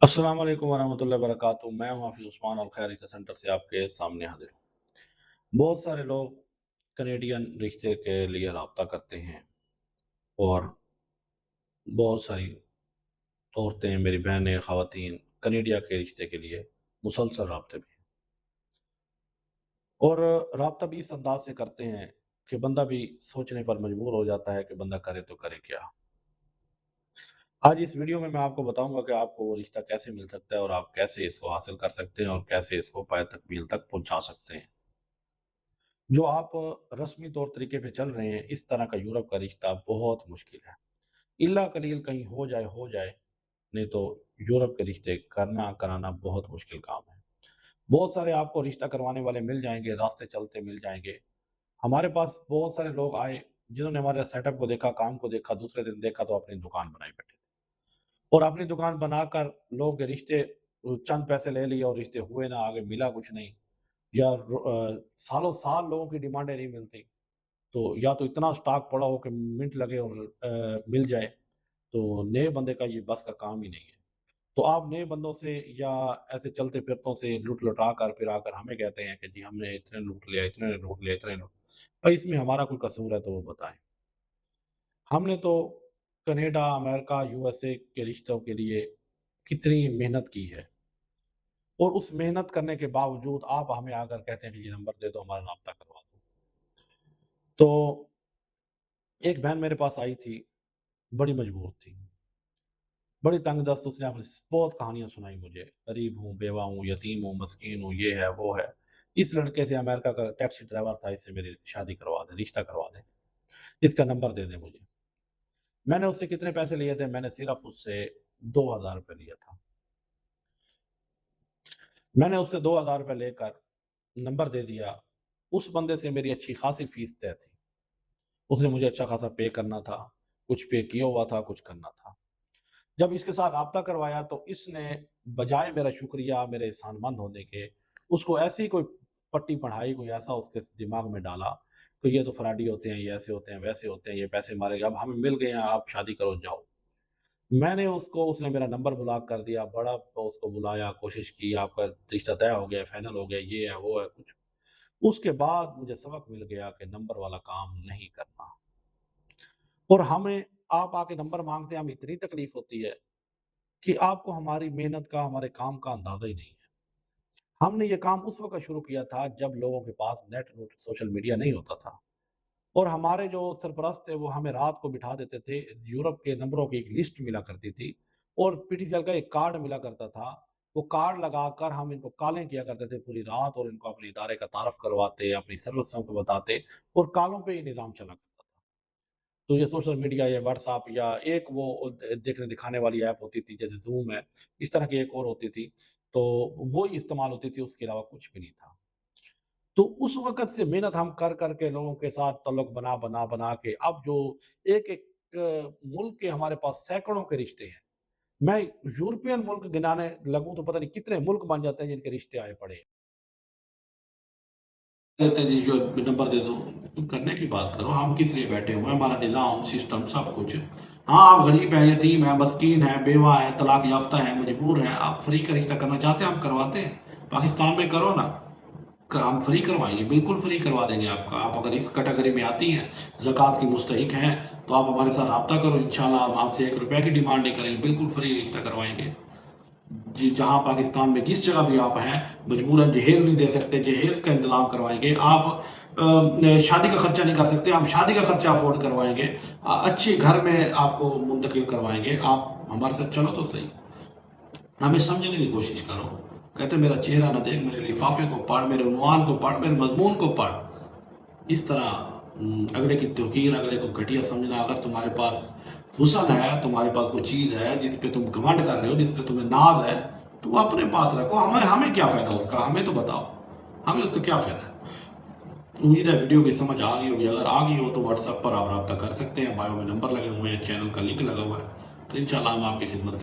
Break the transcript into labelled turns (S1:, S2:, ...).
S1: अस्सलाम वालेकुम वरहमतुल्लाहि वबरकातुहू। मैं हूं हाफिज उस्मान अल खैर रिसर्च सेंटर से आपके सामने हाजिर हूं। बहुत सारे लोग कनेडियन रिश्ते के लिए रब्ता करते हैं और बहुत सारी औरतें, मेरी बहनें, ख़वातीन कनेडिया के रिश्ते के लिए मुसलसल राब्ते में हैं और राब्ता भी इस अंदाज से करते हैं कि बंदा भी सोचने पर मजबूर हो जाता है कि बंदा करे तो करे क्या। आज इस वीडियो में मैं आपको बताऊंगा कि आपको वो रिश्ता कैसे मिल सकता है और आप कैसे इसको हासिल कर सकते हैं और कैसे इसको पाए तकमील तक पहुंचा सकते हैं। जो आप रस्मी तौर तरीके पे चल रहे हैं, इस तरह का यूरोप का रिश्ता बहुत मुश्किल है। इल्ला कलील कहीं हो जाए, नहीं तो यूरोप के रिश्ते करना कराना बहुत मुश्किल काम है। बहुत सारे आपको रिश्ता करवाने वाले मिल जाएंगे, रास्ते चलते मिल जाएंगे। हमारे पास बहुत सारे लोग आए जिन्होंने हमारे सेटअप को देखा, काम को देखा, दूसरे दिन देखा तो अपनी दुकान बनाई बैठे और अपनी दुकान बनाकर लोगों के रिश्ते चंद पैसे ले लिए और रिश्ते हुए ना, आगे मिला कुछ नहीं। या सालों साल लोगों की डिमांडें नहीं मिलती, तो या तो इतना स्टॉक पड़ा हो कि मिनट लगे और मिल जाए, तो नए बंदे का ये बस का काम ही नहीं है। तो आप नए बंदों से या ऐसे चलते फिरतों से लुटा कर फिर आकर हमें कहते हैं कि जी हमने इतने लूट लिया, इतने ने लूट लिया, इतने लूट। भाई इसमें हमारा कोई कसूर है तो वो बताएं। हमने तो कनाडा, अमेरिका, यूएसए के रिश्तों के लिए कितनी मेहनत की है और उस मेहनत करने के बावजूद आप हमें आकर कहते हैं कि ये नंबर दे दो, हमारा नाश्ता करवा दो। तो एक बहन मेरे पास आई थी, बड़ी मजबूर थी, बड़ी तंग-दस्त। उसने अपनी बहुत कहानियाँ सुनाई मुझे। गरीब हूँ, बेवा हूँ, यतीम हूँ, मस्कीन हूँ, ये है, वो है। इस लड़के से अमेरिका का टैक्सी ड्राइवर था, इससे मेरी शादी करवा दें, रिश्ता करवा दें, इसका नंबर दे दें मुझे। मैंने उससे कितने पैसे लिए थे? मैंने सिर्फ़ उससे ₹2000 लिया था। मैंने उससे ₹2000 लेकर नंबर दे दिया। उस बंदे से मेरी अच्छी खासी फ़ीस तय थी। उसने मुझे अच्छा खासा पे करना था, कुछ पे किया हुआ था, कुछ करना था। जब इसके साथ राब्ता करवाया तो इसने बजाय मेरा शुक्रिया, मेरे एहसानमंद होने के, उसको ऐसी कोई पट्टी पढ़ाई, कोई ऐसा उसके दिमाग में डाला कि ये तो फ्रॉडी होते हैं, ये ऐसे होते हैं, वैसे होते हैं, ये पैसे मारेंगे, अब हमें मिल गए हैं, आप शादी करो, जाओ। मैंने उसको उसने मेरा नंबर ब्लॉक कर दिया, बड़ा उसको बुलाया, कोशिश की, आपका रिश्ता तय हो गया, फाइनल हो गया, ये है, वो है, कुछ। उसके बाद मुझे सबक मिल गया कि नंबर वाला काम नहीं करना और हमें आप आके नंबर माँगते हैं, हमें इतनी तकलीफ़ होती है कि आपको हमारी मेहनत का, हमारे काम का अंदाज़ा ही नहीं है। हमने ये काम उस वक़्त शुरू किया था जब लोगों के पास नेट नुट सोशल मीडिया नहीं होता था और हमारे जो सरपरस्त थे वो हमें रात को बिठा देते थे। यूरोप के नंबरों की एक लिस्ट मिला करती थी और पीटीसीएल का एक कार्ड मिला करता था। वो कार्ड लगाकर हम इनको कॉलें किया करते थे पूरी रात और इनको अपने इदारे का तारुफ़ करवाते, अपनी सर्विसों को बताते और कॉलों पे ही निज़ाम चला करता था। तो ये सोशल मीडिया या व्हाट्सएप या एक वो देखने दिखाने वाली ऐप होती थी जैसे ज़ूम है, इस तरह की एक और होती थी, तो वो ही इस्तेमाल होती थी, उसके अलावा कुछ भी नहीं था। तो उस वक़्त से मेहनत हम कर के लोगों के साथ तल्लुक बना के अब जो एक-एक मुल्क के हमारे पास सैकड़ों के रिश्ते हैं। मैं यूरोपियन मुल्क गिनाने लगूँ तो पता नहीं कितने मुल्क बन जाते हैं जिनके रिश्ते आए पड़े हैं। देते जी जो नंबर दे दो, तुम करने की बात करो, हम किस लिए बैठे हुए हैं, हमारा निज़ाम, सिस्टम सब कुछ। हाँ, आप गरीब हैं, यतीम हैं, मस्कीन हैं, बेवा हैं, तलाक याफ़्ता हैं, मजबूर हैं, आप फ्री का रिश्ता करना चाहते हैं, हम करवाते हैं। पाकिस्तान में करो ना, हम फ्री करवाएँगे, बिल्कुल फ्री करवा देंगे आपका। आप अगर इस कैटेगरी में आती हैं, ज़कात की मुस्तहिक हैं, तो आप हमारे साथ राब्ता करो, इंशाल्लाह हम आपसे ₹1 की डिमांड नहीं करेंगे, बिल्कुल फ्री रिश्ता करवाएँगे। जी, जहाँ पाकिस्तान में जिस जगह भी आप हैं, मजबूरन जहेज़ नहीं दे सकते, जहेज़ का इंतज़ाम करवाएँगे। आप शादी का खर्चा नहीं कर सकते, हम शादी का खर्चा अफ़ोर्ड करवाएँगे। अच्छे घर में आपको मुंतकिल करवाएँगे, आप हमारे साथ चलो तो सही। हमें समझने की कोशिश करो। कहते मेरा चेहरा ना देख, मेरे लिफ़ाफ़े को पढ़, मेरे उन्वान को पढ़, मेरे मज़मून को पढ़। इस तरह अगले की तौक़ीर, अगले को घटिया समझना, अगर तुम्हारे पास हुस्न है, तुम्हारे पास कोई चीज़ है जिस पे तुम घमंड कर रहे हो, जिस पे तुम्हें नाज़ है, तो वो अपने पास रखो। हमें हमें क्या फ़ायदा उसका? हमें तो बताओ, हमें उसका क्या फ़ायदा है? उम्मीद है वीडियो की समझ आ गई होगी। अगर आ गई हो तो व्हाट्सएप पर आप राब्ता कर सकते हैं, बायो में नंबर लगे हुए हैं, चैनल का लिंक लगा हुआ है। तो इंशाल्लाह हम आपकी खिदमत